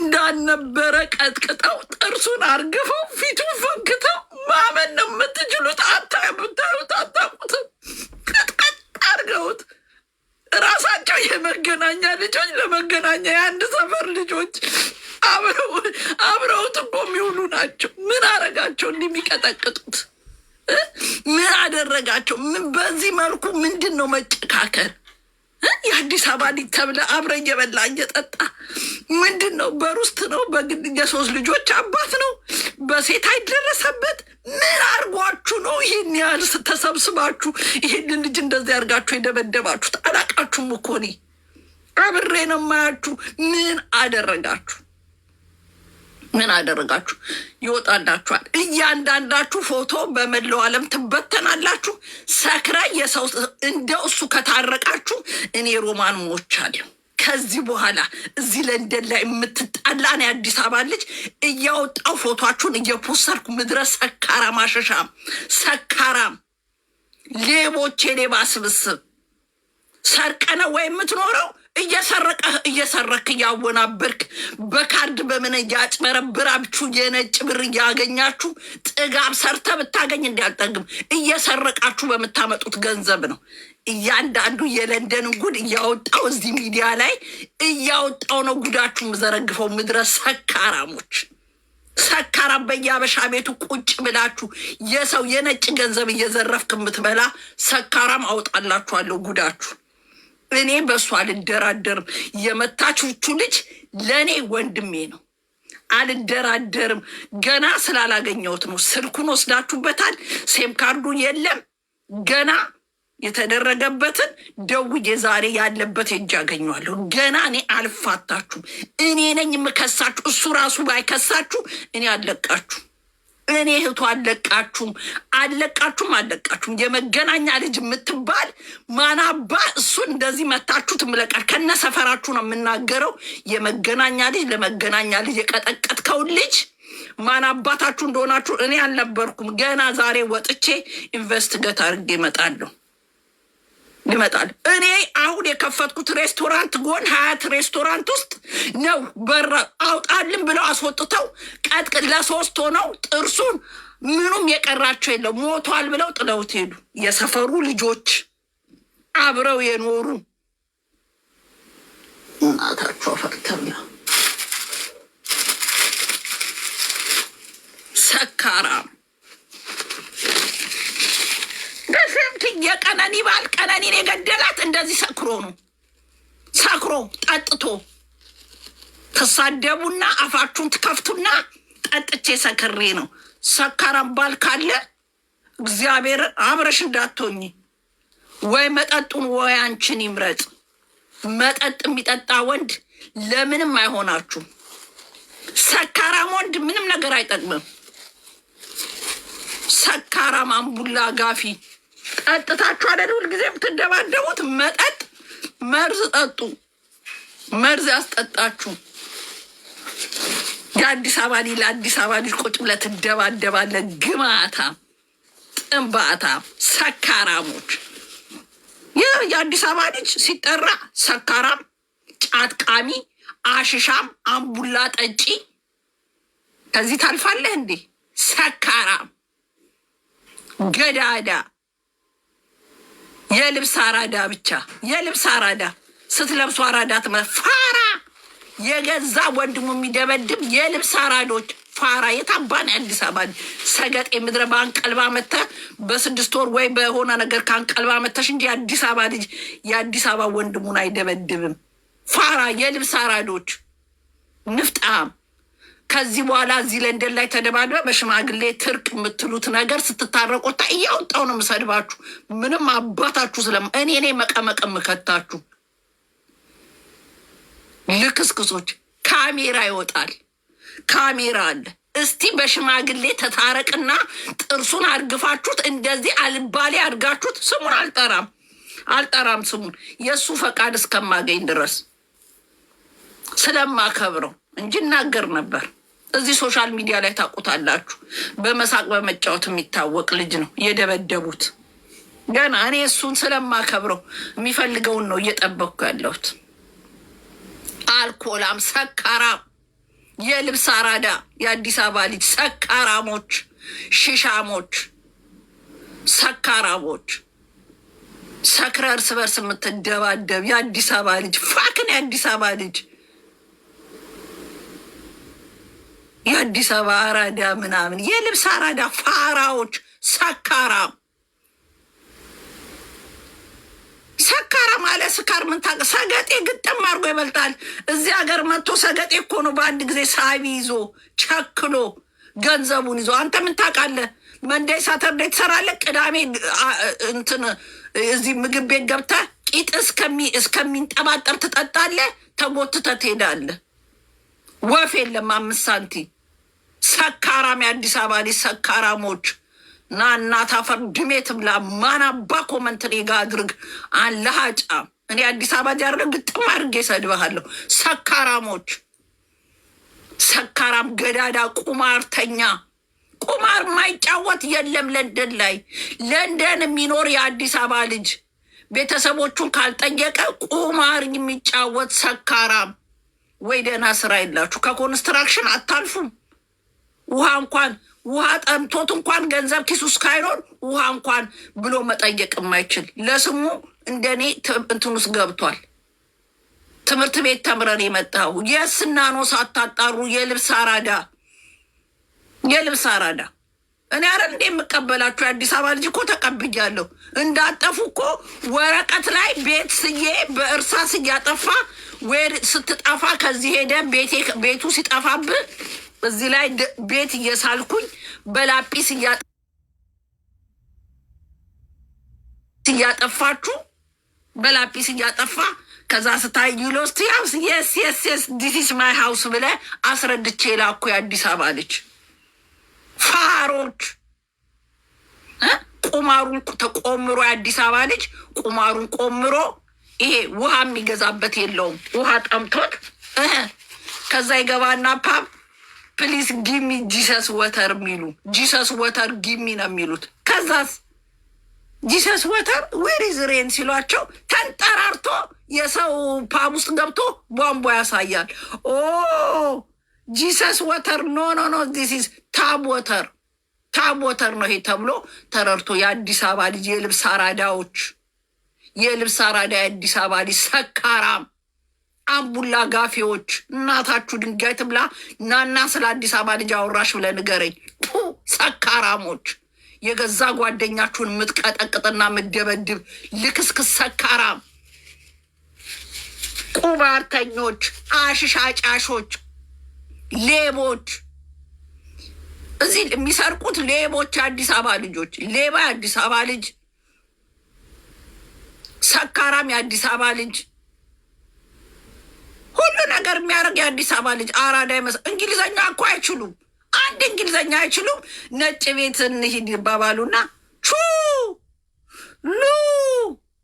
እንዳልነበረ ቀጥቅጠው ጥርሱን አርግፈው ፊቱን ፈንክተው ማመን ነው የምትችሉት። ብታዩት አታውቁትም። ቀጥቀጥ አርገውት ራሳቸው የመገናኛ ልጆች ለመገናኛ የአንድ ሰፈር ልጆች አብረውት እኮ የሚውሉ ናቸው። ምን አረጋቸው እንዲህ የሚቀጠቅጡት? ምን አደረጋቸው? ምን በዚህ መልኩ ምንድን ነው መጨካከል? የአዲስ አበባ ልጅ ተብለ አብረ እየበላ እየጠጣ ምንድን ነው? በሩስት ነው? በግድ የሶስት ልጆች አባት ነው? በሴት አይደረሰበት? ምን አርጓችሁ ነው ይህን ያህል ተሰብስባችሁ ይህንን ልጅ እንደዚህ አርጋችሁ የደበደባችሁት? አላቃችሁም እኮ እኔ አብሬ ነው የማያችሁ። ምን አደረጋችሁ? ምን አደረጋችሁ? ይወጣላችኋል። እያንዳንዳችሁ ፎቶ በመላው ዓለም ትበተናላችሁ። ሰክራ የሰው እንደው እሱ ከታረቃችሁ እኔ ሮማን ሞቻለሁ። ከዚህ በኋላ እዚህ ለንደን ላይ የምትጣላን የአዲስ አበባ ልጅ እያወጣው ፎቶችሁን እየፖሰርኩ ምድረ ሰካራም አሸሻም ሰካራም ሌቦች የሌባ ስብስብ ሰርቀነ ወይ የምትኖረው እየሰረክ እያወናበርክ በካርድ በምን እያጭበረብራችሁ የነጭ ብር እያገኛችሁ ጥጋብ ሰርተ ብታገኝ እንዲያልጠግም እየሰረቃችሁ በምታመጡት ገንዘብ ነው። እያንዳንዱ የለንደን ጉድ እያወጣው እዚህ ሚዲያ ላይ እያወጣው ነው ጉዳችሁ ምዘረግፈው። ምድረ ሰካራሞች ሰካራም በያበሻ ቤቱ ቁጭ ብላችሁ የሰው የነጭ ገንዘብ እየዘረፍክ የምትበላ ሰካራም አውጣላችኋለሁ ጉዳችሁ። እኔ በእሱ አልደራደርም። የመታችሁቹ ልጅ ለእኔ ወንድሜ ነው፣ አልደራደርም። ገና ስላላገኘሁት ነው። ስልኩን ወስዳችሁበታል፣ ሴም ካርዱ የለም። ገና የተደረገበትን ደውዬ ዛሬ ያለበት ሄጄ አገኘዋለሁ። ገና እኔ አልፋታችሁም። እኔ ነኝ የምከሳችሁ። እሱ ራሱ ባይከሳችሁ እኔ አለቃችሁ። እኔ እህቱ አለቃችሁም። የመገናኛ ልጅ የምትባል ማናባ እሱን እንደዚህ መታችሁ ትምለቃል። ከነ ሰፈራችሁ ነው የምናገረው። የመገናኛ ልጅ ለመገናኛ ልጅ የቀጠቀጥከውን ልጅ ማናባታችሁ እንደሆናችሁ እኔ አልነበርኩም። ገና ዛሬ ወጥቼ ኢንቨስቲጌት አድርጌ እመጣለሁ። እኔ አሁን የከፈትኩት ሬስቶራንት ጎን ሀያት ሬስቶራንት ውስጥ ነው። በር አውጣልን ብለው አስወጥተው ቀጥቅጥ ለሶስት ሆነው ጥርሱን ምኑም የቀራቸው የለው ሞቷል ብለው ጥለውት ሄዱ። የሰፈሩ ልጆች አብረው የኖሩ እናታቸው ፈርተብላ ሰካራም የቀነኒ ባል ቀነኒን የገደላት እንደዚህ ሰክሮ ነው። ሰክሮ ጠጥቶ ተሳደቡና አፋችሁን ትከፍቱና ጠጥቼ ሰክሬ ነው። ሰካራም ባል ካለ እግዚአብሔር አብረሽ እንዳትሆኝ። ወይ መጠጡን ወይ አንቺን ይምረጥ። መጠጥ የሚጠጣ ወንድ ለምንም አይሆናችሁ። ሰካራም ወንድ ምንም ነገር አይጠቅምም። ሰካራም አምቡላ ጋፊ ጠጥታችሁ አይደል ሁልጊዜ የምትደባደቡት? መጠጥ መርዝ ጠጡ። መርዝ ያስጠጣችሁ። የአዲስ አበባ ልጅ ለአዲስ አበባ ልጅ ቁጭ ብለህ ትደባደባለህ። ግማታ ጥንባታ ሰካራሞች። ይህ የአዲስ አበባ ልጅ ሲጠራ ሰካራም፣ ጫትቃሚ፣ አሽሻም፣ አምቡላ ጠጪ። ከዚህ ታልፋለህ እንዴ? ሰካራም ገዳዳ የልብስ አራዳ ብቻ የልብስ አራዳ ስትለብሱ አራዳ ፋራ የገዛ ወንድሙ የሚደበድብ የልብስ አራዶች ፋራ የታባን የአዲስ አበባ ሰገጤ ምድረ በአንቀልባ መተ በ6 ወር ወይ በሆነ ነገር ከአንቀልባ መተሽ እንጂ የአዲስ አበባ ልጅ የአዲስ አበባ ወንድሙን አይደበድብም። ፋራ የልብስ አራዶች ንፍጣም። ከዚህ በኋላ እዚህ ለንደን ላይ ተደባድበ በሽማግሌ ትርቅ የምትሉት ነገር ስትታረቁታ እያወጣው ነው የምሰድባችሁ። ምንም አባታችሁ እኔ መቀመቅ የምከታችሁ ልክስክሶች። ካሜራ ይወጣል፣ ካሜራ አለ። እስቲ በሽማግሌ ተታረቅና ጥርሱን አርግፋችሁት እንደዚህ አልባሌ አድርጋችሁት ስሙን አልጠራም ስሙን የእሱ ፈቃድ እስከማገኝ ድረስ ስለማከብረው እንጂ እናገር ነበር። እዚህ ሶሻል ሚዲያ ላይ ታውቁታላችሁ። በመሳቅ በመጫወት የሚታወቅ ልጅ ነው የደበደቡት። ገና እኔ እሱን ስለማከብረው የሚፈልገውን ነው እየጠበቅኩ ያለሁት። አልኮላም ሰካራም የልብስ አራዳ የአዲስ አበባ ልጅ ሰካራሞች፣ ሽሻሞች፣ ሰካራሞች ሰክረ እርስ በርስ የምትደባደብ የአዲስ አበባ ልጅ ፋክን የአዲስ አበባ ልጅ የአዲስ አበባ አራዳ ምናምን የልብስ አራዳ ፋራዎች ሰካራም ሰካራ ማለት ስካር ምን ታውቅ? ሰገጤ ግጥም አድርጎ ይበልጣል። እዚህ ሀገር መጥቶ ሰገጤ እኮ ነው በአንድ ጊዜ ሳቢ ይዞ ቸክሎ ገንዘቡን ይዞ። አንተ ምን ታውቃለህ? መንዳይ ሳተርዳይ ትሰራለህ። ቅዳሜ እንትን እዚህ ምግብ ቤት ገብተህ ቂጥ እስከሚንጠባጠር ትጠጣለህ። ተጎትተህ ትሄዳለህ። ወፍ የለም 5 ሳንቲም። ሰካራም የአዲስ አበባ ልጅ ሰካራሞች ና እናት አፈር ድሜት ብላ ማናባ ኮመንት እኔ ጋ አድርግ አለሃጫ። እኔ አዲስ አበባ ጃርደ ግጥም አድርጌ ሰድበሃለሁ። ሰካራሞች ሰካራም ገዳዳ ቁማርተኛ ቁማር ማይጫወት የለም። ለንደን ላይ ለንደን የሚኖር የአዲስ አበባ ልጅ ቤተሰቦቹን ካልጠየቀ ቁማር የሚጫወት ሰካራም። ወይ ደህና ስራ የላችሁ። ከኮንስትራክሽን አታልፉም። ውሃ ጠምቶት እንኳን ገንዘብ ኪሱ እስካይኖር ውሃ እንኳን ብሎ መጠየቅ የማይችል ለስሙ እንደኔ እንትን ውስጥ ገብቷል። ትምህርት ቤት ተምረን የመጣው የስና ኖ ሳታጣሩ የልብስ አራዳ እኔ አረ እንዴ የምቀበላችሁ የአዲስ አበባ ልጅ እኮ ተቀብያለሁ። እንዳጠፉ እኮ ወረቀት ላይ ቤት ስዬ በእርሳስ እያጠፋ ወይ ስትጠፋ ከዚህ ሄደ ቤቱ ሲጠፋብህ እዚህ ላይ ቤት እየሳልኩኝ በላጲስ እያጠፋችሁ በላጲስ እያጠፋ ከዛ ስታይ ዩሎስቲ ሃውስ የስ ዲስ ኢዝ ማይ ሃውስ ብለህ አስረድቼ ላኩ። የአዲስ አበባ ልጅ ፋሮች ቁማሩን ተቆምሮ የአዲስ አበባ ልጅ ቁማሩን ቆምሮ ይሄ ውሃ የሚገዛበት የለውም። ውሃ ጠምቶት ከዛ ይገባና ፓብ ፕሊዝ ጊሚ ጂሰስ ወተር የሚሉ ጂሰስ ወተር ጊሚ ነው የሚሉት። ከዛስ ጂሰስ ወተር ዌሪዝ ሬን ሲሏቸው ተንጠራርቶ የሰው ፓብ ውስጥ ገብቶ ቧንቧ ያሳያል። ኦ ጂሰስ ወተር ኖ ዲስ ኢዝ ታብ ወተር ነው ይሄ ተብሎ ተረርቶ የአዲስ አበባ ልጅ የልብስ አራዳ የአዲስ አበባ ልጅ ሰካራም አምቡላ ጋፊዎች እናታችሁ ድንጋይ ትብላ። ናና ስለ አዲስ አበባ ልጅ አወራሽ ብለህ ንገረኝ። ሰካራሞች የገዛ ጓደኛችሁን የምትቀጠቅጥና የምትደበድብ ልክስክስ ሰካራም ቁማርተኞች፣ አሽሽ አጫሾች፣ ሌቦች እዚህ የሚሰርቁት ሌቦች የአዲስ አበባ ልጆች። ሌባ የአዲስ አበባ ልጅ፣ ሰካራም የአዲስ አበባ ልጅ፣ ሁሉ ነገር የሚያደርግ የአዲስ አበባ ልጅ አራዳ እንግሊዘኛ እኮ አይችሉም። አንድ እንግሊዘኛ አይችሉም። ነጭ ቤት እንሂድ ይባባሉና ሉ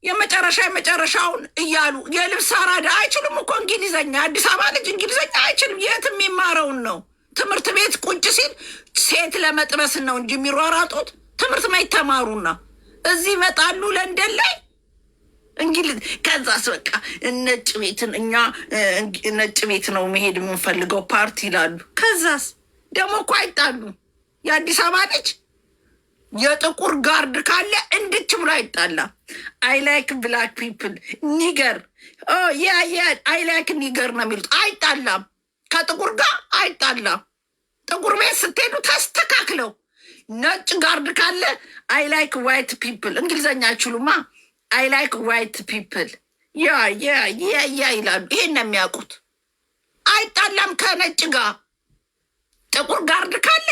የመጨረሻውን እያሉ የልብስ አራዳ አይችሉም እኮ እንግሊዘኛ። አዲስ አበባ ልጅ እንግሊዘኛ አይችልም። የት የሚማረውን ነው? ትምህርት ቤት ቁጭ ሲል ሴት ለመጥበስ ነው እንጂ የሚሯሯጡት ትምህርት ማይተማሩና እዚህ ይመጣሉ ለንደን ላይ እንግሊዝ። ከዛስ በቃ ነጭ ቤትን እኛ ነጭ ቤት ነው መሄድ የምንፈልገው ፓርቲ ይላሉ። ከዛስ ደግሞ እኮ አይጣሉ። የአዲስ አበባ ልጅ የጥቁር ጋርድ ካለ እንድች ብሎ አይጣላ። አይ ላይክ ብላክ ፒፕል ኒገር አይ ላይክ ኒገር ነው የሚሉት። አይጣላም፣ ከጥቁር ጋር አይጣላም። ጥቁር ቤት ስትሄዱ ተስተካክለው። ነጭ ጋርድ ካለ አይ ላይክ ዋይት ፒፕል እንግሊዘኛ አይችሉማ። አይ ላይክ ዋይት ፒፕል ያ ይላሉ። ይሄን ነው የሚያውቁት። አይጣላም ከነጭ ጋር። ጥቁር ጋርድ ካለ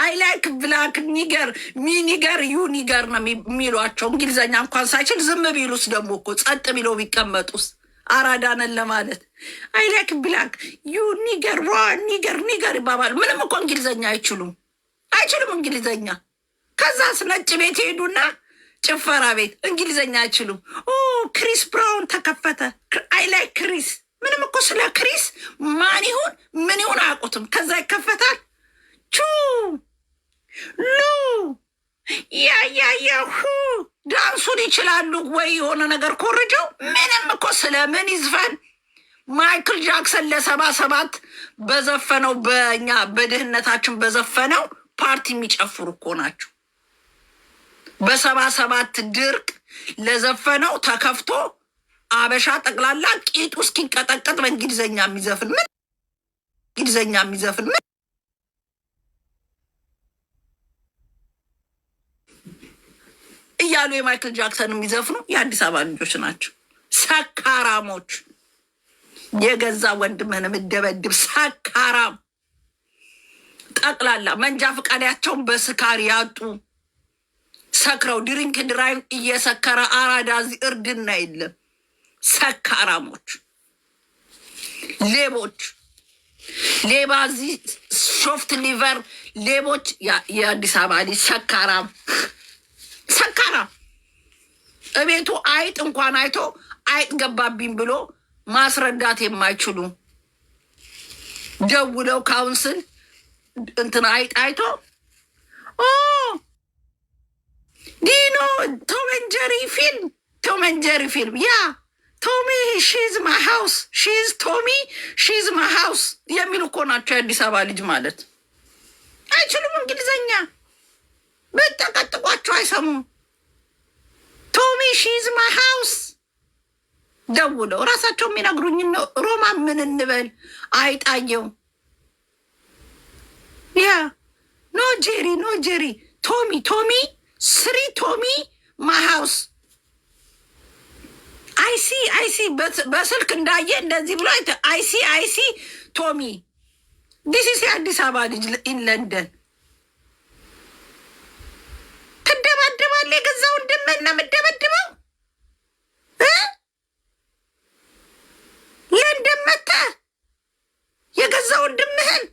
አይ ላይክ ብላክ ኒገር ሚኒገር ዩኒገር ነው የሚሏቸው። እንግሊዘኛ እንኳን ሳይችል ዝም ቢሉስ ደግሞ እኮ ጸጥ ቢለው ቢቀመጡስ አራዳነን ለማለት አይ ላይክ ብላክ ዩኒገር ኒገር ይባባል። ምንም እኮ እንግሊዘኛ አይችሉም እንግሊዘኛ። ከዛስ ነጭ ቤት ሄዱና ጭፈራ ቤት እንግሊዘኛ አይችሉም። ክሪስ ብራውን ተከፈተ። አይ ላይክ ክሪስ። ምንም እኮ ስለ ክሪስ ማን ይሁን ምን ይሁን አያውቁትም። ከዛ ይከፈታል ሉ ያሁ ዳንሱን ይችላሉ ወይ የሆነ ነገር ኮርጀው። ምንም እኮ ስለምን ይዝፈን ማይክል ጃክሰን ለ77 በዘፈነው በእኛ በድህነታችን በዘፈነው ፓርቲ የሚጨፍሩ እኮ ናቸው። በ77 ድርቅ ለዘፈነው ተከፍቶ አበሻ ጠቅላላ ቂጡ እስኪንቀጠቀጥ በእንግሊዘኛ የሚዘፍን ምን እንግሊዘኛ የሚዘፍን ምን እያሉ የማይክል ጃክሰን የሚዘፍኑ የአዲስ አበባ ልጆች ናቸው። ሰካራሞች፣ የገዛ ወንድምህን የምደበድብ ሰካራም ጠቅላላ መንጃ ፈቃዳቸውን በስካር ያጡ ሰክረው ድሪንክ ድራይቭ እየሰከረ አራዳ እዚህ እርድና የለም። ሰካራሞች፣ ሌቦች፣ ሌባ እዚህ ሶፍት ሊቨር ሌቦች፣ የአዲስ አበባ ልጅ ሰካራም ሰካራም እቤቱ አይጥ እንኳን አይቶ አይጥ ገባብኝ ብሎ ማስረዳት የማይችሉ ደውለው ካውንስል እንትን አይጥ አይቶ ዲኖ ቶመንጀሪ ፊልም ያ ቶሚ ሺዝ ማ ሃውስ ሺዝ ቶሚ ሺዝ ማ ሃውስ የሚሉ እኮ ናቸው የአዲስ አበባ ልጅ ማለት። አይችሉም እንግሊዘኛ፣ ብትጠቀጥቋቸው አይሰሙም። ቶሚ ሺዝ ማ ሃውስ ደውለው ራሳቸው የሚነግሩኝ ነው። ሮማ ምን እንበል አይጣየው ያ ኖ ጄሪ ቶሚ ስሪ ቶሚ ማ ሃውስ አይሲ በስልክ እንዳየ እንደዚህ ብሎ አይሲ ቶሚ ዲሲስ የአዲስ አበባ ልጅ ኢን ለንደን ትደባደባለህ። የገዛ ወንድምህን ነው የምትደበድበው። ለንደን መተህ የገዛ ወንድምህን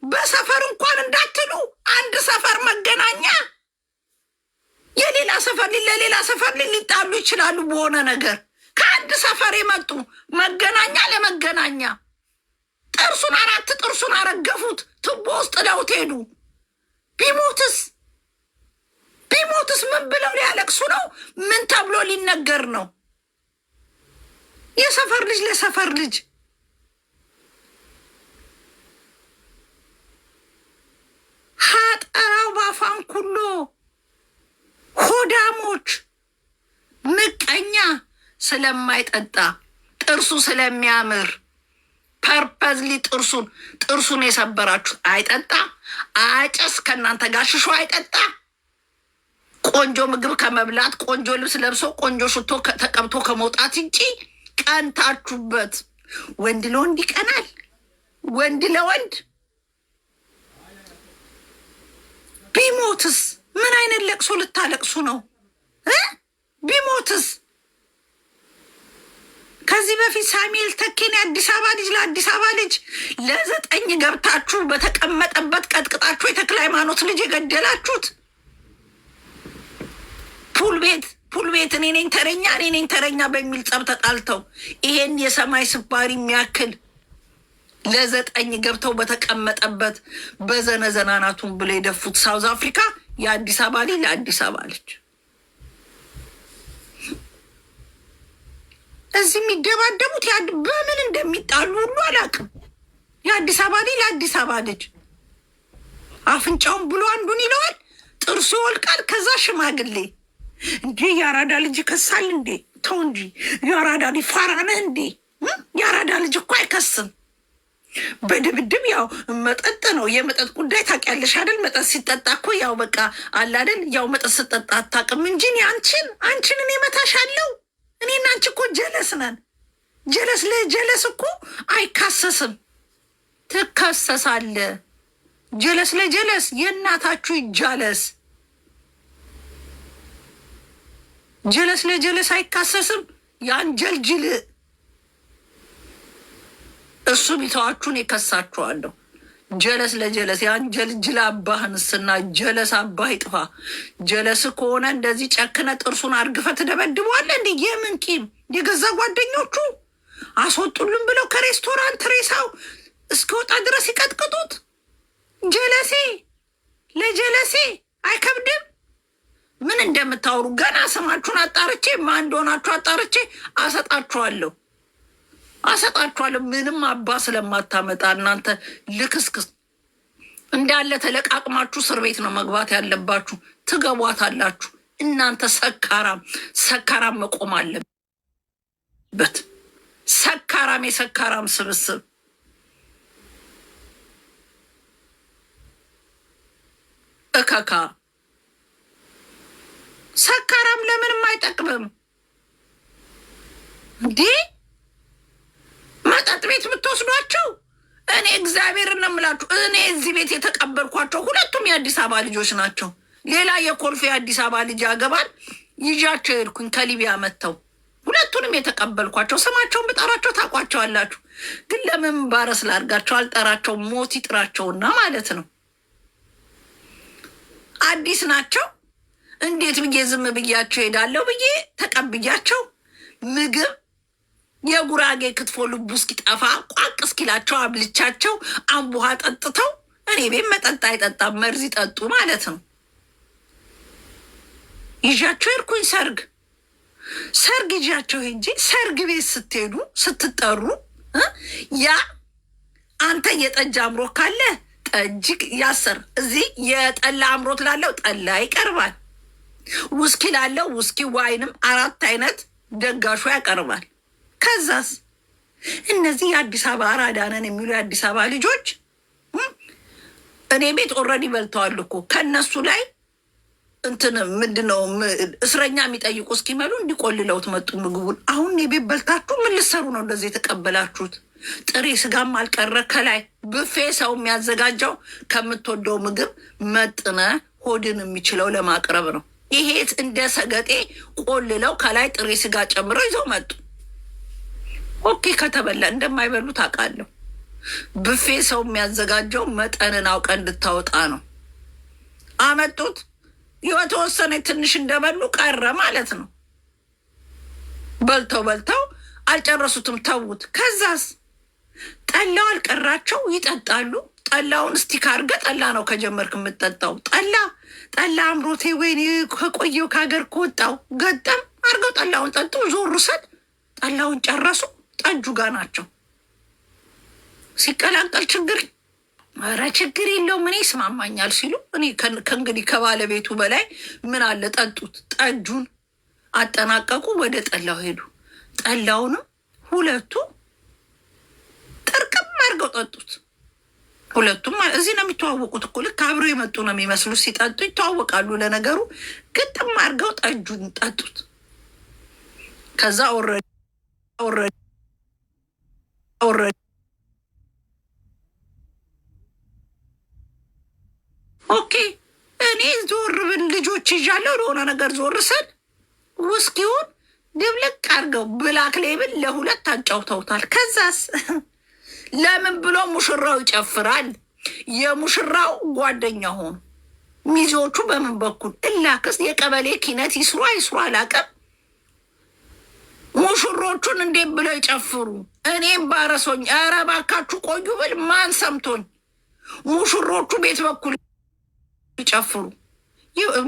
በሰፈር እንኳን እንዳትሉ አንድ ሰፈር መገናኛ የሌላ ሰፈር ለሌላ ሰፈር ሊጣሉ ይችላሉ በሆነ ነገር። ከአንድ ሰፈር የመጡ መገናኛ ለመገናኛ ጥርሱን አረገፉት፣ ቱቦ ውስጥ ለውት ሄዱ። ቢሞትስ ምን ብለው ሊያለቅሱ ነው? ምን ተብሎ ሊነገር ነው? የሰፈር ልጅ ለሰፈር ልጅ ሀጠራው ባፋን ኩሎ ሆዳሞች፣ ምቀኛ ስለማይጠጣ ጥርሱ ስለሚያምር ፐርፐዝሊ ጥርሱን የሰበራችሁ አይጠጣ አጨስ ከእናንተ ጋር ሽሾ አይጠጣ። ቆንጆ ምግብ ከመብላት ቆንጆ ልብስ ለብሶ ቆንጆ ሽቶ ተቀብቶ ከመውጣት እንጂ ቀንታችሁበት። ወንድ ለወንድ ይቀናል፣ ወንድ ለወንድ። ቢሞትስ ምን አይነት ለቅሶ ልታለቅሱ ነው? ቢሞትስ? ከዚህ በፊት ሳሙኤል ተኬን የአዲስ አበባ ልጅ ለአዲስ አበባ ልጅ ለ9 ገብታችሁ በተቀመጠበት ቀጥቅጣችሁ የተክለ ሃይማኖት ልጅ የገደላችሁት ፑል ቤት እኔ ነኝ ተረኛ በሚል ጸብ ተጣልተው ይሄን የሰማይ ስባሪ የሚያክል ለ9 ገብተው በተቀመጠበት በዘነዘናናቱን ብለው የደፉት ሳውዝ አፍሪካ የአዲስ አበባ ልጅ ለአዲስ አበባ ልጅ እዚህ የሚደባደቡት በምን እንደሚጣሉ ሁሉ አላውቅም። የአዲስ አበባ ልጅ ለአዲስ አበባ ልጅ አፍንጫውን ብሎ አንዱን ይለዋል፣ ጥርሱ ይወልቃል። ከዛ ሽማግሌ እንዴ የአራዳ ልጅ ይከሳል እንዴ? ተው እንጂ የአራዳ ልጅ ፋራ ነህ እንዴ? የአራዳ ልጅ እኮ አይከስም። በድብድብ ያው መጠጥ ነው። የመጠጥ ጉዳይ ታውቂያለሽ አይደል? መጠጥ ሲጠጣ እኮ ያው በቃ አለ አይደል? ያው መጠጥ ስጠጣ አታውቅም እንጂ አንቺን እኔ መታሻለሁ። እኔና አንቺ እኮ ጀለስ ነን። ጀለስ እኮ አይካሰስም፣ ትከሰሳለ። ጀለስ ለጀለስ የእናታችሁ ይጃለስ። ጀለስ ለጀለስ አይካሰስም። የአንጀልጅል እሱ ቢተዋችሁን የከሳችኋለሁ። ጀለስ ለጀለስ የአንጀልጅል አባህንስና ጀለስ አባህ ይጥፋ። ጀለስ ከሆነ እንደዚህ ጨክነ ጥርሱን አርግፈ ትደበድበዋለ። እንዲ የምን ቂም? የገዛ ጓደኞቹ አስወጡልን ብለው ከሬስቶራንት ሬሳው እስከወጣ ድረስ ይቀጥቅጡት። ጀለሴ ለጀለሴ አይከብድም? ምን እንደምታወሩ ገና ስማችሁን አጣርቼ ማን እንደሆናችሁ አጣርቼ አሰጣችኋለሁ። አሰጣችኋለሁ። ምንም አባ ስለማታመጣ እናንተ ልክስክስ እንዳለ ተለቃቅማችሁ እስር ቤት ነው መግባት ያለባችሁ። ትገቧታላችሁ። እናንተ ሰካራም መቆም አለበት። የሰካራም ስብስብ እከካ ሰካራም ለምንም አይጠቅምም እንዴ! መጠጥ ቤት የምትወስዷቸው እኔ እግዚአብሔርን ነው የምላችሁ። እኔ እዚህ ቤት የተቀበልኳቸው ሁለቱም የአዲስ አበባ ልጆች ናቸው። ሌላ የኮልፌ የአዲስ አበባ ልጅ ያገባል ይዣቸው ሄድኩኝ ከሊቢያ መጥተው ሁለቱንም የተቀበልኳቸው። ስማቸውን ብጠራቸው ታውቋቸዋላችሁ። ግን ለምን ባረስ ላድርጋቸው? አልጠራቸው ሞት ይጥራቸውና ማለት ነው። አዲስ ናቸው። እንዴት ብዬ ዝም ብያቸው ሄዳለሁ ብዬ ተቀብያቸው ምግብ የጉራጌ ክትፎ ልቡ እስኪጠፋ ቋቅ እስኪላቸው አብልቻቸው አምቡሃ ጠጥተው እኔ ቤት መጠጥ አይጠጣም መርዝ ጠጡ ማለት ነው። ይዣቸው ሄድኩኝ ሰርግ ይዣቸው ሄጄ ሰርግ ቤት ስትሄዱ ስትጠሩ ያ አንተ የጠጅ አምሮት ካለ ጠጅ ያሰር እዚህ የጠላ አምሮት ላለው ጠላ ይቀርባል። ውስኪ ላለው ውስኪ ዋይንም 4 አይነት ደጋሹ ያቀርባል። ከዛስ እነዚህ የአዲስ አበባ አራዳነን የሚሉ የአዲስ አበባ ልጆች እኔ ቤት ኦልሬዲ በልተዋል እኮ ከእነሱ ላይ እንትን ምንድነው እስረኛ የሚጠይቁ እስኪመሉ እንዲቆልለውት መጡ ምግቡን። አሁን የቤት በልታችሁ ምን ልሰሩ ነው እንደዚህ የተቀበላችሁት? ጥሬ ስጋም አልቀረ ከላይ ብፌ ሰው የሚያዘጋጀው ከምትወደው ምግብ መጥነ ሆድን የሚችለው ለማቅረብ ነው። ይሄት እንደ ሰገጤ ቆልለው ከላይ ጥሬ ስጋ ጨምረው ይዘው መጡ። ኦኬ ከተበላ እንደማይበሉ ታውቃለሁ። ብፌ ሰው የሚያዘጋጀው መጠንን አውቀ እንድታወጣ ነው። አመጡት። የተወሰነ ትንሽ እንደበሉ ቀረ ማለት ነው። በልተው አልጨረሱትም፣ ተዉት። ከዛስ ጠላው አልቀራቸው ይጠጣሉ። ጠላውን እስቲክ አድርገ ጠላ ነው ከጀመርክ የምትጠጣው ጠላ አምሮቴ ወይኔ ከቆየው ከሀገር ከወጣው ገጠም አድርገው ጠላውን ጠጡ። ዞር ሰድ ጠላውን ጨረሱ። ጠጁ ጋር ናቸው። ሲቀላቀል ኧረ ችግር የለውም እኔ ይስማማኛል ሲሉ እኔ ከእንግዲህ ከባለቤቱ በላይ ምን አለ ጠጡት። ጠጁን አጠናቀቁ። ወደ ጠላው ሄዱ። ጠላውንም ሁለቱ ጥርቅም አድርገው ጠጡት። ሁለቱም እዚህ ነው የሚተዋወቁት እኮ ልክ አብረው የመጡ ነው የሚመስሉ። ሲጠጡ ይተዋወቃሉ። ለነገሩ ግጥም አድርገው ጠጁን ጠጡት። ከዛ ኦልሬዲ ኦኬ እኔ ዞር ብል ልጆች ይዣለሁ ለሆነ ነገር ዞር ስል ውስኪውን ድብልቅ አድርገው ብላክ ሌብል ለሁለት አጫውተውታል። ከዛስ ለምን ብሎ ሙሽራው ይጨፍራል። የሙሽራው ጓደኛ ሆኑ። ሚዜዎቹ በምን በኩል እላክስ የቀበሌ ኪነት ይስሩ አይስሩ አላውቅም። ሙሽሮቹን እንዴት ብለው ይጨፍሩ? እኔም ባረሶኝ ኧረ እባካችሁ ቆዩ ብል ማን ሰምቶኝ? ሙሽሮቹ ቤት በኩል ይጨፍሩ።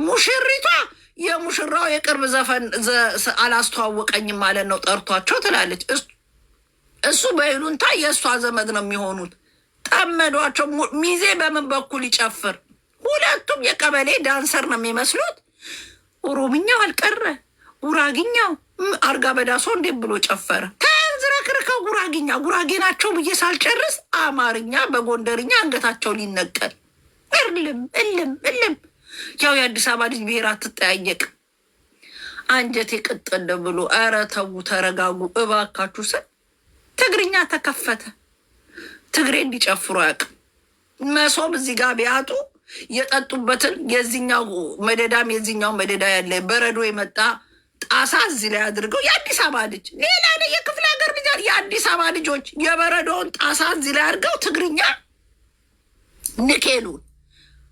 ሙሽሪቷ የሙሽራው የቅርብ ዘፈን አላስተዋወቀኝም ማለት ነው ጠርቷቸው ትላለች። እሱ በይሉንታ የእሷ ዘመድ ነው የሚሆኑት። ጠመዷቸው። ሚዜ በምን በኩል ይጨፍር? ሁለቱም የቀበሌ ዳንሰር ነው የሚመስሉት። ኦሮምኛው አልቀረ ጉራግኛው አርጋ በዳሶ እንዴት ብሎ ጨፈረ? ተዝረክርከው ጉራጌ ናቸው ብዬ ሳልጨርስ አማርኛ በጎንደርኛ አንገታቸው ሊነቀል እልም። ያው የአዲስ አበባ ልጅ ብሔር አትጠያየቅ። አንጀቴ ቅጥል ብሎ ኧረ ተው ተረጋጉ እባካችሁ ስል ትግርኛ ተከፈተ። ትግሬ እንዲጨፍሩ አያውቅም። መሶብ እዚህ ጋር ቢያጡ የጠጡበትን የዚኛው መደዳም የዚኛው መደዳ ያለ በረዶ የመጣ ጣሳ እዚህ ላይ አድርገው የአዲስ አበባ ልጅ ሌላ የክፍለ ሀገር ልጅ የአዲስ አበባ ልጆች የበረዶውን ጣሳ እዚህ ላይ አድርገው ትግርኛ ንኬሉን።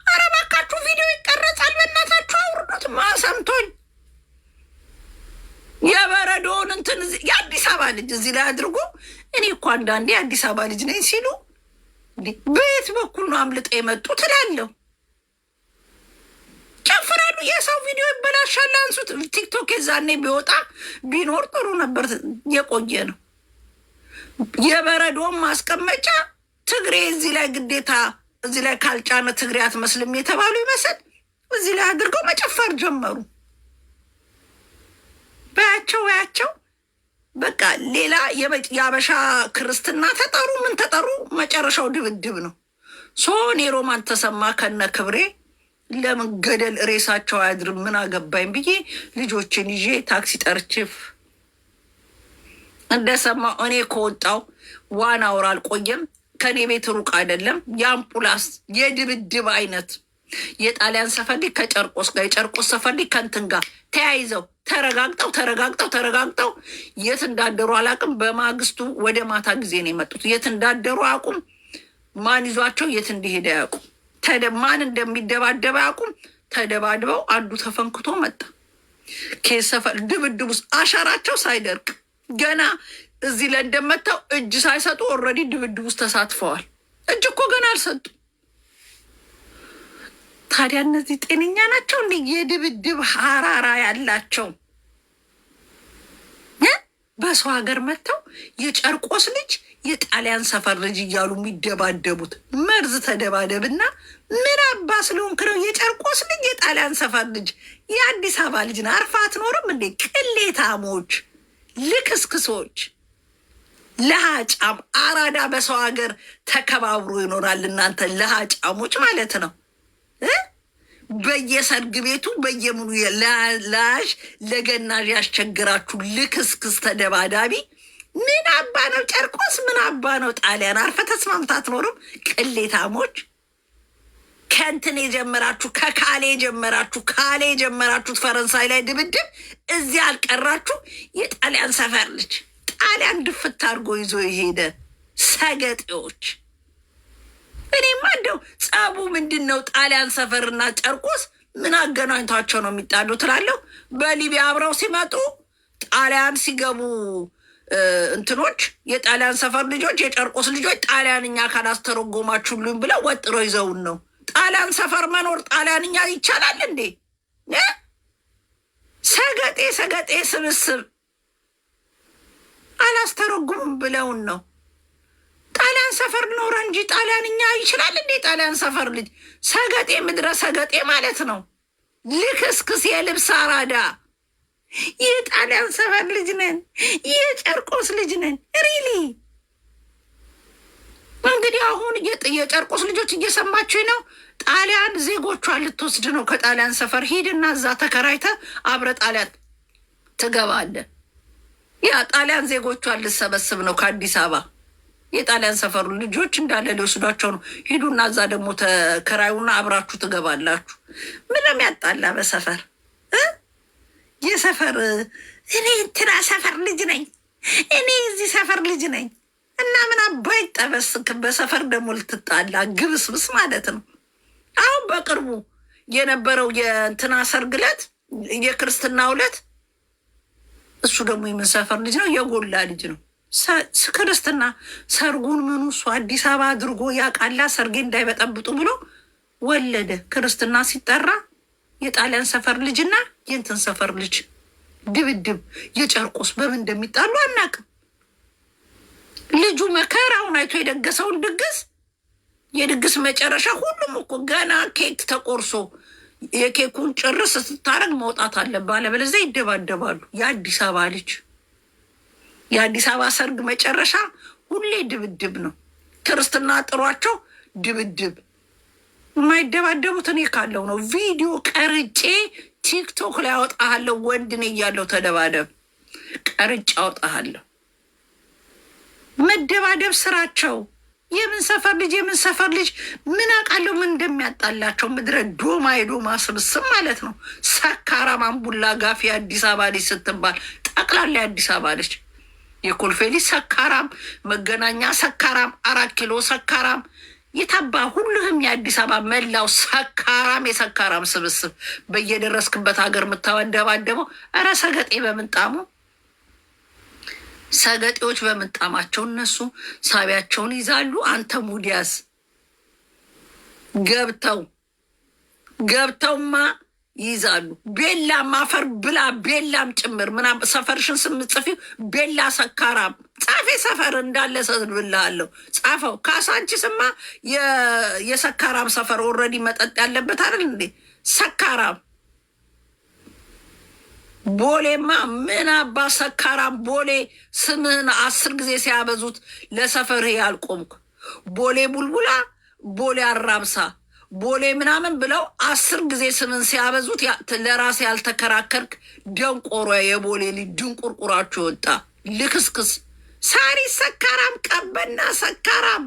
ኧረ እባካችሁ ቪዲዮ ይቀረጻል በእናታችሁ አውርዱት። ማሰምቶኝ የበረዶውን እንትን የአዲስ አበባ ልጅ እዚህ ላይ አድርጎ እኔ እኮ አንዳንዴ የአዲስ አበባ ልጅ ነኝ ሲሉ በየት በኩል ነው አምልጠ የመጡ ትላለሁ። ጨፍራሉ። የሰው ቪዲዮ ይበላሻል። አንሱት። ቲክቶክ የዛኔ ቢወጣ ቢኖር ጥሩ ነበር። የቆየ ነው። የበረዶም ማስቀመጫ ትግሬ እዚህ ላይ ግዴታ እዚህ ላይ ካልጫነ ትግሬ አትመስልም የተባሉ ይመስል እዚህ ላይ አድርገው መጨፈር ጀመሩ። በያቸው በቃ ሌላ የአበሻ ክርስትና ተጠሩ ምን ተጠሩ፣ መጨረሻው ድብድብ ነው። እኔ ሮማን ተሰማ ከነ ክብሬ ለምን ገደል ሬሳቸው አያድርም ምን አገባኝ ብዬ ልጆችን ይዤ ታክሲ ጠርችፍ እንደሰማሁ እኔ ከወጣው ዋና ወር አልቆየም። ከኔ ቤት ሩቅ አይደለም። የአምቡላንስ የድብድብ አይነት የጣሊያን ሰፈር ከጨርቆስ ጋር የጨርቆስ ሰፈር ከእንትን ጋር ተያይዘው ተረጋግጠው የት እንዳደሩ አላውቅም። በማግስቱ ወደ ማታ ጊዜ ነው የመጡት። የት እንዳደሩ አያውቁም። ማን ይዟቸው የት እንዲሄደ አያውቁም። ማን እንደሚደባደበ አያውቁም። ተደባድበው አንዱ ተፈንክቶ መጣ። ከሰፈር ድብድብ ውስጥ አሻራቸው ሳይደርቅ ገና እዚህ ላይ እንደመታው እጅ ሳይሰጡ ኦልሬዲ ድብድብ ውስጥ ተሳትፈዋል። እጅ እኮ ገና አልሰጡ። ታዲያ እነዚህ ጤነኛ ናቸው? የድብድብ ሀራራ ያላቸው በሰው ሀገር መጥተው የጨርቆስ ልጅ የጣሊያን ሰፈር ልጅ እያሉ የሚደባደቡት መርዝ ተደባደብና ምን አባ ስለሆንክ ነው የጨርቆስ ልጅ የጣሊያን ሰፈር ልጅ የአዲስ አበባ ልጅ ነው። አርፋ አትኖርም እንዴ? ቅሌታሞች፣ ልክስክሶች፣ ለሃጫም አራዳ በሰው ሀገር ተከባብሮ ይኖራል። እናንተ ለሃጫሞች ማለት ነው። በየሰርግ ቤቱ በየምኑ ላሽ ለገናዥ ያስቸግራችሁ ልክስክስ ተደባዳቢ ምን አባ ነው ጨርቆስ? ምን አባ ነው ጣሊያን? አርፈ ተስማምታ አትኖርም? ቅሌታሞች ከእንትን የጀመራችሁ ከካሌ የጀመራችሁት ፈረንሳይ ላይ ድብድብ እዚህ አልቀራችሁ። የጣሊያን ሰፈር ልጅ ጣሊያን ድፍት አድርጎ ይዞ የሄደ ሰገጤዎች። እኔማ እንደው ጸቡ ምንድን ነው? ጣሊያን ሰፈርና ጨርቆስ ምን አገናኝቷቸው ነው የሚጣሉ ትላለሁ። በሊቢያ አብረው ሲመጡ ጣሊያን ሲገቡ እንትኖች የጣሊያን ሰፈር ልጆች የጨርቆስ ልጆች ጣሊያንኛ ካላስተረጎማችሁልኝ ብለው ወጥረው ይዘውን ነው። ጣሊያን ሰፈር መኖር ጣሊያንኛ ይቻላል እንዴ? ሰገጤ ስብስብ አላስተረጉም ብለውን ነው። ጣሊያን ሰፈር ኖረ እንጂ ጣሊያንኛ ይችላል እንዴ? ጣሊያን ሰፈር ልጅ ሰገጤ፣ ምድረ ሰገጤ ማለት ነው። ልክስክስ የልብስ አራዳ የጣሊያን ሰፈር ልጅ ነን፣ የጨርቆስ ልጅ ነን። ሪሊ እንግዲህ አሁን የጨርቆስ ልጆች እየሰማችሁ ነው። ጣሊያን ዜጎቿን ልትወስድ ነው ከጣሊያን ሰፈር። ሂድና እዛ ተከራይተ አብረ ጣሊያን ትገባለ። ያ ጣሊያን ዜጎቿን ልሰበስብ ነው ከአዲስ አበባ። የጣሊያን ሰፈሩ ልጆች እንዳለ ሊወስዷቸው ነው። ሂዱና እዛ ደግሞ ተከራዩና አብራችሁ ትገባላችሁ። ምንም ያጣላ በሰፈር የሰፈር እኔ እንትና ሰፈር ልጅ ነኝ፣ እኔ እዚህ ሰፈር ልጅ ነኝ እና ምን አባይ ጠበስክ። በሰፈር ደግሞ ልትጣላ ግብስብስ ማለት ነው። አሁን በቅርቡ የነበረው የእንትና ሰርግ ዕለት የክርስትና ዕለት እሱ ደግሞ የምን ሰፈር ልጅ ነው? የጎላ ልጅ ነው። ክርስትና ሰርጉን ምኑ እሱ አዲስ አበባ አድርጎ ያቃላ ሰርጌ እንዳይበጠብጡ ብሎ ወለደ። ክርስትና ሲጠራ የጣሊያን ሰፈር ልጅና የእንትን ሰፈር ልጅ ድብድብ። የጨርቆስ በምን እንደሚጣሉ አናውቅም። ልጁ መከራውን አይቶ የደገሰውን ድግስ የድግስ መጨረሻ ሁሉም እኮ ገና ኬክ ተቆርሶ የኬኩን ጭርስ ስታረግ መውጣት አለብህ፣ አለበለዚያ ይደባደባሉ። የአዲስ አበባ ልጅ የአዲስ አበባ ሰርግ መጨረሻ ሁሌ ድብድብ ነው። ክርስትና ጥሯቸው ድብድብ። የማይደባደቡት እኔ ካለው ነው። ቪዲዮ ቀርጬ ቲክቶክ ላይ አወጣሃለሁ። ወንድ ነኝ እያለሁ ተደባደብ ቀርጬ አወጣሃለሁ። መደባደብ ስራቸው። የምን ሰፈር ልጅ ምን አውቃለሁ ምን እንደሚያጣላቸው። ምድረ ዶማ የዶማ ስብስብ ማለት ነው። ሰካራም አምቡላ ጋፊ አዲስ አበባ ልጅ ስትባል ጠቅላላ የአዲስ አበባ ልጅ የኮልፌ ልጅ ሰካራም፣ መገናኛ ሰካራም፣ 4 ኪሎ ሰካራም፣ የታባ ሁሉህም የአዲስ አበባ መላው ሰካራም፣ የሰካራም ስብስብ በየደረስክበት ሀገር የምታደባደበው። እረ ሰገጤ በምንጣሙ ሰገጤዎች በምንጣማቸው እነሱ ሳቢያቸውን ይዛሉ። አንተ ሙዲያስ ገብተውማ ይይዛሉ። ቤላም አፈር ብላ ቤላም ጭምር ምናምን ሰፈርሽን ስምጽፊው ቤላ ሰካራም ጻፌ ሰፈር እንዳለ ሰብልሃለሁ ጻፈው። ካሳንቺስማ የሰካራም ሰፈር ኦልሬዲ መጠጥ ያለበት አይደል እንዴ? ሰካራም ቦሌማ ምን አባ ሰካራም ቦሌ ስምህን 10 ጊዜ ሲያበዙት ለሰፈርህ ያልቆምክ ቦሌ ቡልቡላ ቦሌ አራብሳ ቦሌ ምናምን ብለው 10 ጊዜ ስምን ሲያበዙት ለራስ ያልተከራከርክ ደንቆሮ የቦሌ ልጅ ድንቁርቁራችሁ ወጣ ልክስክስ። ሳሪ ሰካራም፣ ቀበና ሰካራም፣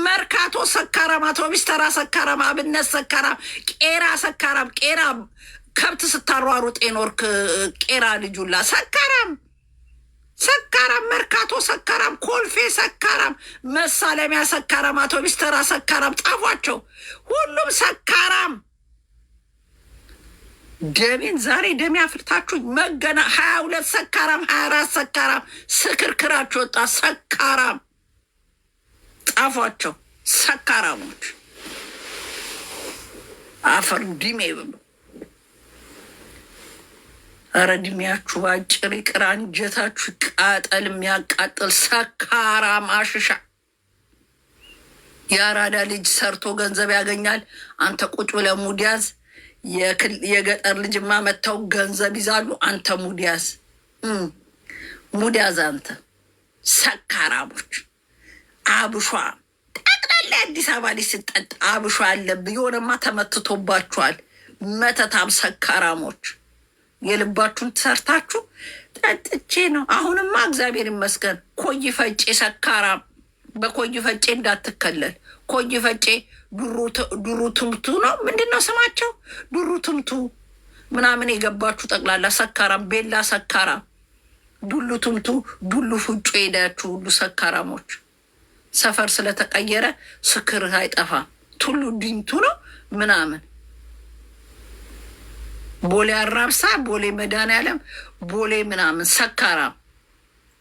መርካቶ ሰካራም፣ አውቶቢስ ተራ ሰካራም፣ አብነት ሰካራም፣ ቄራ ሰካራም፣ ቄራ ከብት ስታሯሩጥ የኖርክ ቄራ ልጁላ ሰካራም ሰካራም፣ መርካቶ ሰካራም፣ ኮልፌ ሰካራም፣ መሳለሚያ ሰካራም፣ አውቶቢስ ተራ ሰካራም። ጣፏቸው ሁሉም ሰካራም። ደሜን ዛሬ ደሜ አፍርታችሁ መገና 22 ሰካራም 24 ሰካራም ስክርክራችሁ ወጣ ሰካራም። ጣፏቸው ሰካራሞች አፈር ዲሜ ብሉ። ኧረ እድሜያችሁ ባጭር ይቅር፣ አንጀታችሁ ቃጠል የሚያቃጥል ሰካራም አሽሻ። የአራዳ ልጅ ሰርቶ ገንዘብ ያገኛል። አንተ ቁጭ ብለህ ሙድ ያዝ። የገጠር ልጅማ መጥተው ገንዘብ ይዛሉ። አንተ ሙድ ያዝ፣ ሙድ ያዝ። አንተ ሰካራሞች አብሿ ጠቅላላ አዲስ አበባ ልጅ ስጠጥ አብሿ አለብህ። የሆነማ ተመትቶባችኋል። መተታም ሰካራሞች የልባችሁን ሰርታችሁ ጠጥቼ ነው። አሁንማ እግዚአብሔር ይመስገን ኮይ ፈጬ ሰካራም። በኮይ ፈጬ እንዳትከለል። ኮይ ፈጬ ዱሩ ትምቱ ነው ምንድን ነው ስማቸው? ዱሩ ትምቱ ምናምን የገባችሁ ጠቅላላ ሰካራም፣ ቤላ ሰካራም፣ ዱሉ ትምቱ፣ ዱሉ ፍጮ ሄዳችሁ ሁሉ ሰካራሞች። ሰፈር ስለተቀየረ ስክርህ አይጠፋም። ቱሉ ዲምቱ ነው ምናምን ቦሌ አራብሳ፣ ቦሌ መድኃኒዓለም፣ ቦሌ ምናምን ሰካራም።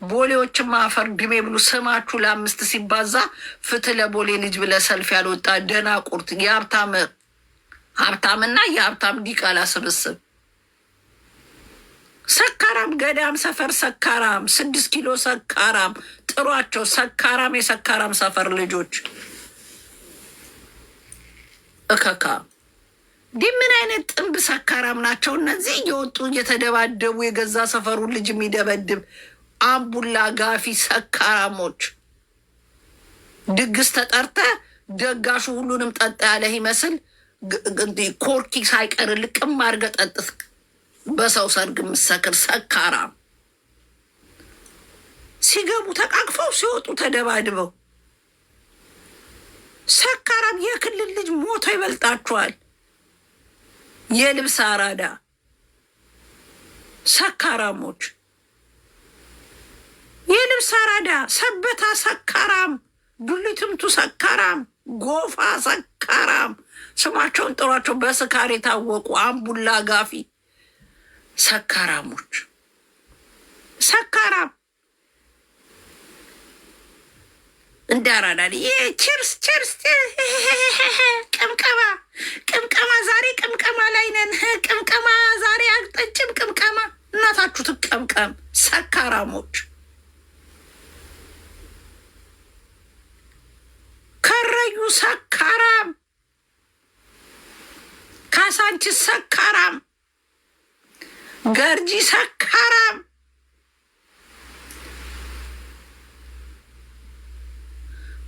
ቦሌዎችማ አፈር ድሜ ብሉ። ስማችሁ ለ5 ሲባዛ ፍትህ ለቦሌ ልጅ ብለ ሰልፍ ያልወጣ ደናቁርት ሀብታምና የሀብታም ዲቃላ ስብስብ ሰካራም። ገዳም ሰፈር ሰካራም፣ 6 ኪሎ ሰካራም። ጥሯቸው ሰካራም፣ የሰካራም ሰፈር ልጆች እከካ ምን አይነት ጥንብ ሰካራም ናቸው እነዚህ? እየወጡ እየተደባደቡ የገዛ ሰፈሩን ልጅ የሚደበድብ አምቡላ ጋፊ ሰካራሞች። ድግስ ተጠርተ ደጋሹ ሁሉንም ጠጣ ያለህ ይመስል ኮርኪ ሳይቀር ልቅም አድርገህ ጠጥት በሰው ሰርግ የምትሰክር ሰካራም። ሲገቡ ተቃቅፈው ሲወጡ ተደባድበው ሰካራም። የክልል ልጅ ሞቶ ይበልጣችኋል። የልብስ አራዳ ሰካራሞች፣ የልብስ አራዳ ሰበታ ሰካራም፣ ዱሊትምቱ ሰካራም፣ ጎፋ ሰካራም። ስማቸውን ጥሯቸው። በስካር የታወቁ አምቡላ ጋፊ ሰካራሞች ሰካራም እንዳራዳል። ችርስ ችርስ ቅምቀማ ቅምቀማ ዛሬ ቅምቀማ ላይ ነን። ቅምቀማ ዛሬ አቅጠጭም ቅምቀማ። እናታችሁ ትቀምቀም ሰካራሞች። ከረዩ ሰካራም፣ ካሳንቺስ ሰካራም፣ ገርጂ ሰካራም፣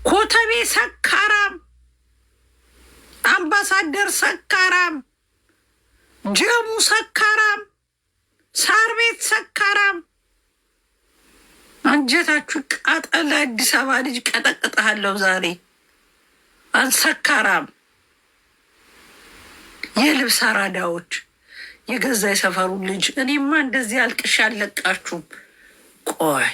ኮተቤ ሰካራም፣ አምባሳደር ሰካራም፣ ጀሙ ሰካራም፣ ሳር ቤት ሰካራም። አንጀታችሁ ቃጠል። አዲስ አበባ ልጅ ቀጠቅጠሃለሁ ዛሬ። አንሰካራም የልብስ አራዳዎች የገዛ የሰፈሩን ልጅ። እኔማ እንደዚህ አልቅሽ አልለቃችሁም። ቆይ